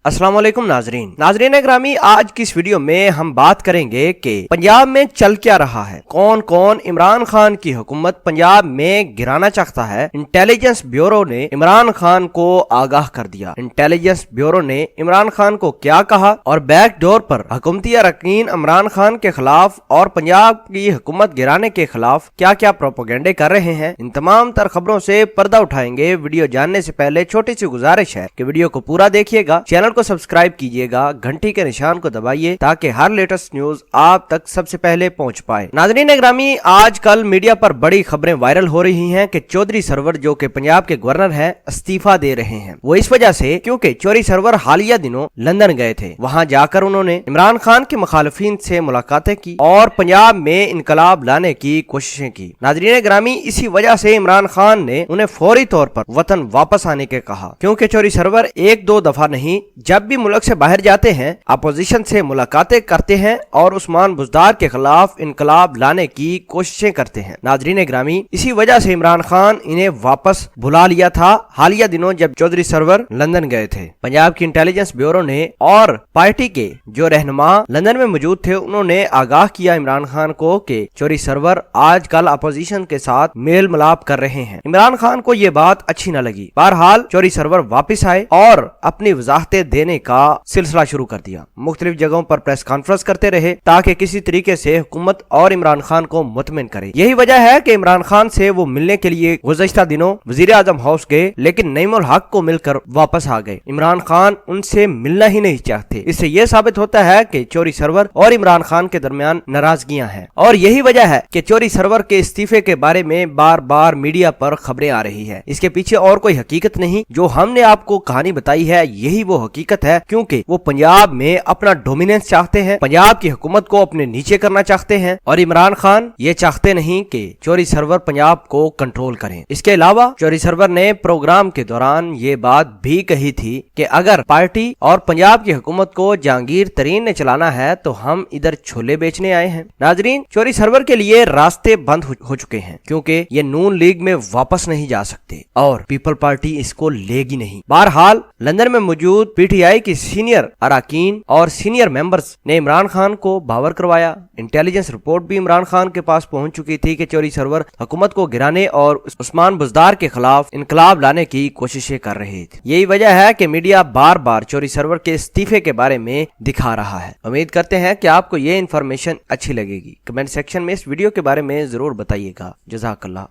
अस्सलाम वालेकुम नाजरीन ग्रामी, आज की इस वीडियो में हम बात करेंगे कि पंजाब में चल क्या रहा है, कौन कौन इमरान खान की हुकूमत पंजाब में गिराना चाहता है। इंटेलिजेंस ब्यूरो ने इमरान खान को आगाह कर दिया। इंटेलिजेंस ब्यूरो ने इमरान खान को क्या कहा और बैक डोर पर हुकूमती अरकान इमरान खान के खिलाफ और पंजाब की हुकूमत गिराने के खिलाफ क्या क्या प्रोपेगेंडे कर रहे हैं। इन तमाम तर खबरों से पर्दा उठाएंगे। वीडियो जानने से पहले छोटी सी गुजारिश है कि वीडियो को पूरा देखिएगा, चैनल को सब्सक्राइब कीजिएगा, घंटी के निशान को दबाइए ताकि हर लेटेस्ट न्यूज आप तक सबसे पहले पहुंच पाए। नाज़रीन ग्रामी, आजकल मीडिया पर बड़ी खबरें वायरल हो रही हैं कि चौधरी सरवर जो कि पंजाब के गवर्नर हैं इस्तीफा दे रहे हैं। वो इस वजह से क्योंकि चौधरी सरवर हालिया दिनों लंदन गए थे। वहां जाकर उन्होंने इमरान खान के मुखालिफिन से मुलाकातें की और पंजाब में इनकलाब लाने की कोशिशें की। नाज़रीन ग्रामी, इसी वजह से इमरान खान ने उन्हें फौरी तौर पर वतन वापस आने के कहा, क्योंकि चौधरी सरवर एक दो दफा नहीं, जब भी मुल्क से बाहर जाते हैं अपोजिशन से मुलाकातें करते हैं और उस्मान बुज़दार के खिलाफ इनकलाब लाने की कोशिशें करते हैं। नाज़रीन ग्रामी, इसी वजह से इमरान खान इन्हें वापस बुला लिया था हालिया दिनों जब चौधरी सरवर लंदन गए थे। पंजाब की इंटेलिजेंस ब्यूरो ने और पार्टी के जो रहनुमा लंदन में मौजूद थे उन्होंने आगाह किया इमरान खान को कि चौधरी सरवर आजकल अपोजिशन के साथ मेल मिलाप कर रहे हैं। इमरान खान को ये बात अच्छी न लगी। बहरहाल चौधरी सरवर वापिस आए और अपनी वजाहतें देने का सिलसिला शुरू कर दिया। मुख्तलिफ जगहों पर प्रेस कॉन्फ्रेंस करते रहे ताकि किसी तरीके से हुकूमत और इमरान खान को मुतमिन करे। यही वजह है कि इमरान खान से वो मिलने के लिए गुज़श्ता दिनों वजीर आजम हाउस गए, लेकिन नईम उल हक को मिलकर वापस आ गए। इमरान खान उनसे मिलना ही नहीं चाहते। इससे यह साबित होता है कि चौधरी सरवर और इमरान खान के दरमियान नाराजगियां हैं और यही वजह है कि चौधरी सरवर के इस्तीफे के बारे में बार बार मीडिया पर खबरें आ रही है। इसके पीछे और कोई हकीकत नहीं, जो हमने आपको कहानी बताई है यही वो हकीकत है, क्योंकि वो पंजाब में अपना डोमिनेंस चाहते हैं, पंजाब की हुकूमत को अपने नीचे करना चाहते हैं और इमरान खान ये चाहते नहीं कि चौधरी सरवर पंजाब को कंट्रोल करें। इसके अलावा चौधरी सरवर ने प्रोग्राम के दौरान ये बात भी कही थी कि अगर पार्टी और पंजाब की हुकूमत को जहांगीर तरीन ने चलाना है तो हम इधर छोले बेचने आए हैं। नाजरीन, चौधरी सरवर के लिए रास्ते बंद हो चुके हैं, क्योंकि ये नून लीग में वापस नहीं जा सकते और पीपल पार्टी इसको लेगी नहीं। बहरहाल लंदन में मौजूद पीटीआई की सीनियर अरकान और सीनियर मेंबर्स ने इमरान खान को बावर करवाया। इंटेलिजेंस रिपोर्ट भी इमरान खान के पास पहुंच चुकी थी कि चौधरी सरवर हुकूमत को गिराने और उस्मान बुज़दार के खिलाफ इनकलाब लाने की कोशिशें कर रहे थे। यही वजह है कि मीडिया बार बार चौधरी सरवर के इस्तीफे के बारे में दिखा रहा है। उम्मीद करते हैं कि आपको ये इन्फॉर्मेशन अच्छी लगेगी। कमेंट सेक्शन में इस वीडियो के बारे में जरूर बताइएगा। जज़ाकल्लाह।